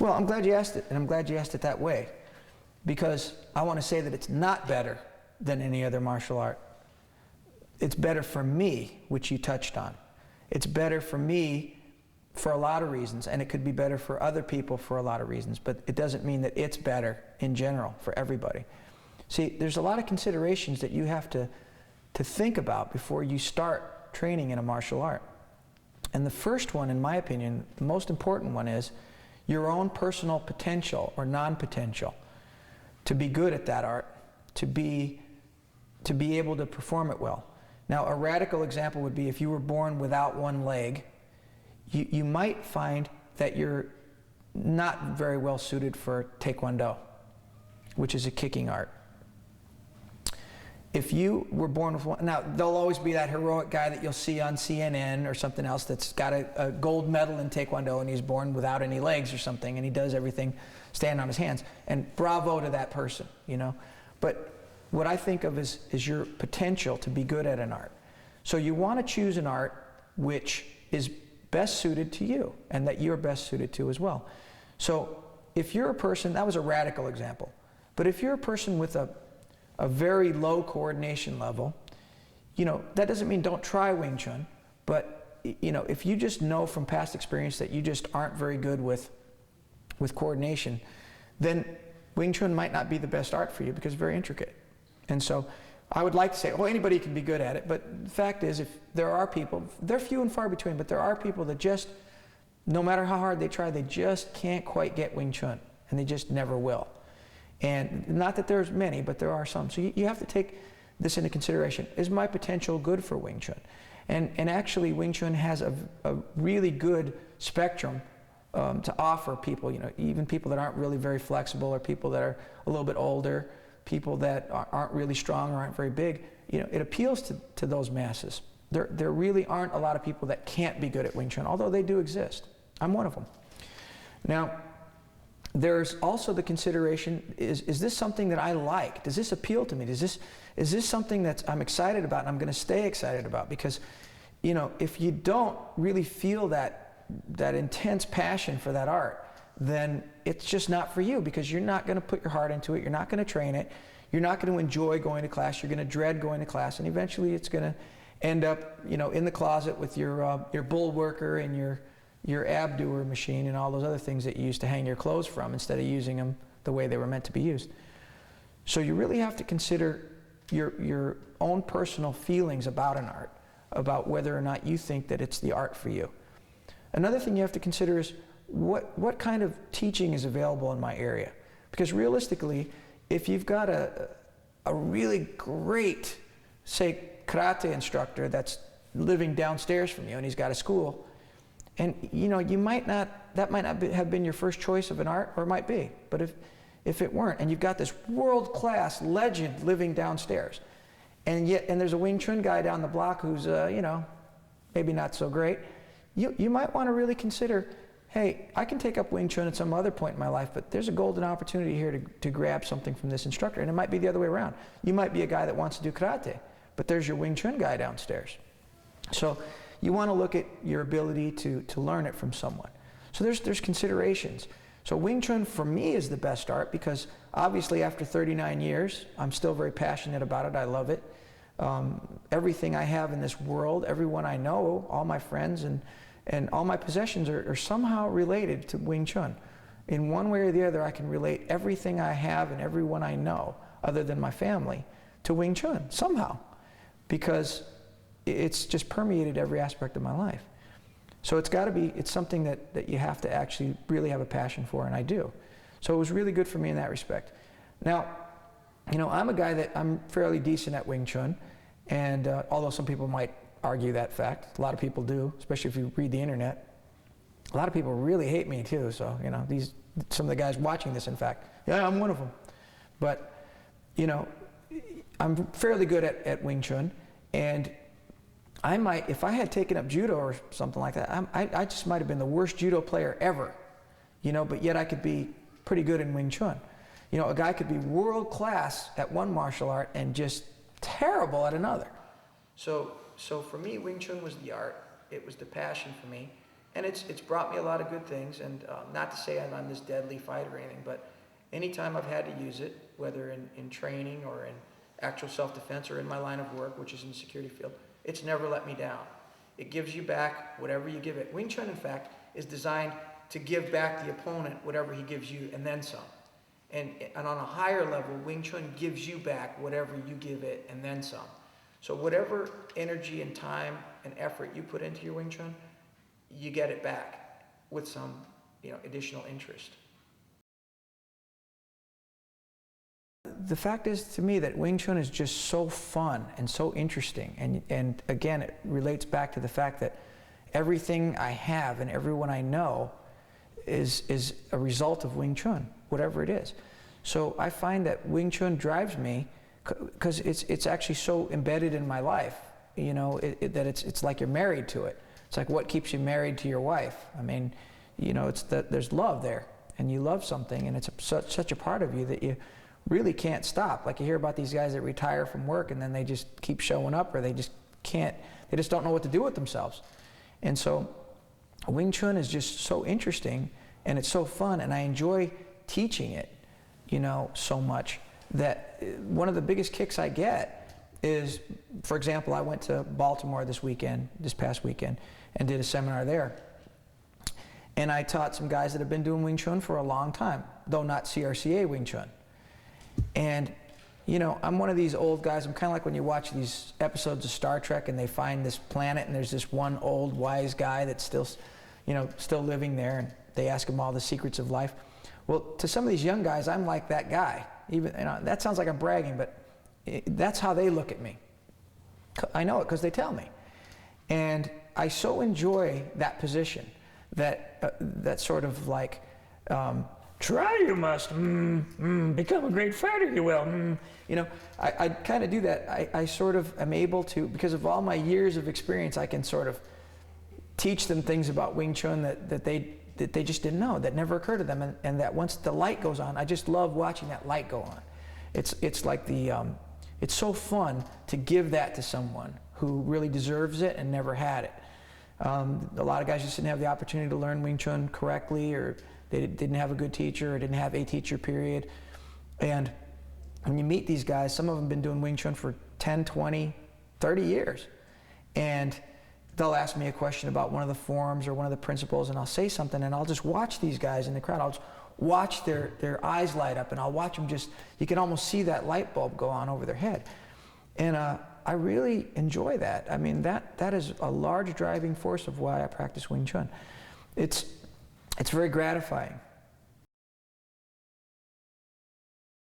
Well, I'm glad you asked it, and I'm glad you asked it that way, because I want to say that it's not better than any other martial art. It's better for me, which you touched on. It's better for me for a lot of reasons, and it could be better for other people for a lot of reasons, but it doesn't mean that it's better in general for everybody. See, there's a lot of considerations that you have to think about before you start training in a martial art. And the first one, in my opinion, the most important one, is your own personal potential or non-potential to be good at that art, to be able to perform it well. Now, a radical example would be if you were born without one leg, you might find that you're not very well suited for Taekwondo, which is a kicking art. If you were born with one, now there'll always be that heroic guy that you'll see on CNN or something else that's got a gold medal in Taekwondo and he's born without any legs or something, and he does everything standing on his hands. And bravo to that person, you know. But what I think of is your potential to be good at an art. So you want to choose an art which is best suited to you and that you're best suited to as well. So if you're a person, that was a radical example, but if you're a person with a very low coordination level, you know, that doesn't mean don't try Wing Chun, but you know, if you just know from past experience that you just aren't very good with coordination, then Wing Chun might not be the best art for you because it's very intricate. And so I would like to say, oh, anybody can be good at it, but the fact is, if there are people, they're few and far between, but there are people that just, no matter how hard they try, they just can't quite get Wing Chun, and they just never will. And not that there's many, but there are some. So you have to take this into consideration. Is my potential good for Wing Chun? And actually, Wing Chun has a really good spectrum to offer people, you know, even people that aren't really very flexible, or people that are a little bit older, people that aren't really strong or aren't very big. You know, it appeals to those masses. There really aren't a lot of people that can't be good at Wing Chun, although they do exist. I'm one of them. Now, there's also the consideration, is this something that I like? Does this appeal to me? Is this something that I'm excited about and I'm going to stay excited about? Because, you know, if you don't really feel that intense passion for that art, then it's just not for you, because you're not going to put your heart into it, you're not going to train it, you're not going to enjoy going to class, you're going to dread going to class, and eventually it's going to end up, you know, in the closet with your bull worker and your abduer machine and all those other things that you used to hang your clothes from, instead of using them the way they were meant to be used. So you really have to consider your own personal feelings about an art, about whether or not you think that it's the art for you. Another thing you have to consider is what kind of teaching is available in my area. Because realistically, if you've got a really great, say, karate instructor that's living downstairs from you and he's got a school, and you know, that might not have been your first choice of an art, or it might be, but if it weren't, and you've got this world-class legend living downstairs, and there's a Wing Chun guy down the block who's you know, maybe not so great, you might want to really consider, hey, I can take up Wing Chun at some other point in my life, but there's a golden opportunity here to grab something from this instructor. And it might be the other way around. You might be a guy that wants to do karate, but there's your Wing Chun guy downstairs. So you want to look at your ability to learn it from someone. So there's considerations. So Wing Chun for me is the best art, because obviously after 39 years, I'm still very passionate about it. I love it. Everything I have in this world, everyone I know, all my friends and all my possessions are somehow related to Wing Chun. In one way or the other, I can relate everything I have and everyone I know, other than my family, to Wing Chun, somehow. Because it's just permeated every aspect of my life. So it's something that you have to actually really have a passion for, and I do. So it was really good for me in that respect. Now, you know, I'm a guy that I'm fairly decent at Wing Chun, and although some people might argue that fact, a lot of people do, especially if you read the internet. A lot of people really hate me too, so, you know, some of the guys watching this, in fact, yeah, I'm one of them. But, you know, I'm fairly good at Wing Chun, and I might, if I had taken up judo or something like that, I just might have been the worst judo player ever, you know, but yet I could be pretty good in Wing Chun. You know, a guy could be world class at one martial art and just terrible at another. So for me, Wing Chun was the art. It was the passion for me. And it's brought me a lot of good things, and not to say I'm this deadly fighter or anything, but anytime I've had to use it, whether in training or in actual self-defense or in my line of work, which is in the security field, it's never let me down. It gives you back whatever you give it. Wing Chun, in fact, is designed to give back the opponent whatever he gives you and then some. And on a higher level, Wing Chun gives you back whatever you give it and then some. So whatever energy and time and effort you put into your Wing Chun, you get it back with some, additional interest. The fact is, to me, that Wing Chun is just so fun and so interesting. And again, it relates back to the fact that everything I have and everyone I know is a result of Wing Chun, whatever it is. So I find that Wing Chun drives me because it's actually so embedded in my life, that it's like you're married to it. It's like what keeps you married to your wife. I mean, it's that there's love there, and you love something, and it's such a part of you that you really can't stop. Like you hear about these guys that retire from work and then they just keep showing up, or they just don't know what to do with themselves. And so Wing Chun is just so interesting, and it's so fun, and I enjoy teaching it, so much that one of the biggest kicks I get is, for example, I went to Baltimore this past weekend, and did a seminar there. And I taught some guys that have been doing Wing Chun for a long time, though not CRCA Wing Chun. And, I'm one of these old guys. I'm kind of like when you watch these episodes of Star Trek and they find this planet and there's this one old wise guy that's still living there, and they ask him all the secrets of life. Well, to some of these young guys, I'm like that guy. Even, that sounds like I'm bragging, but that's how they look at me. I know it because they tell me. And I so enjoy that position, that sort of like, try you must, become a great fighter you will. I kind of do that. I sort of am able to, because of all my years of experience, I can sort of teach them things about Wing Chun that they just didn't know, that never occurred to them, and that once the light goes on, I just love watching that light go on. It's like it's so fun to give that to someone who really deserves it and never had it. A lot of guys just didn't have the opportunity to learn Wing Chun correctly, or they didn't have a good teacher, or didn't have a teacher, period. And when you meet these guys, some of them have been doing Wing Chun for 10, 20, 30 years. And they'll ask me a question about one of the forms or one of the principles, and I'll say something, and I'll just watch these guys in the crowd. I'll just watch their eyes light up, and I'll watch them you can almost see that light bulb go on over their head. And I really enjoy that. I mean, that is a large driving force of why I practice Wing Chun. It's very gratifying.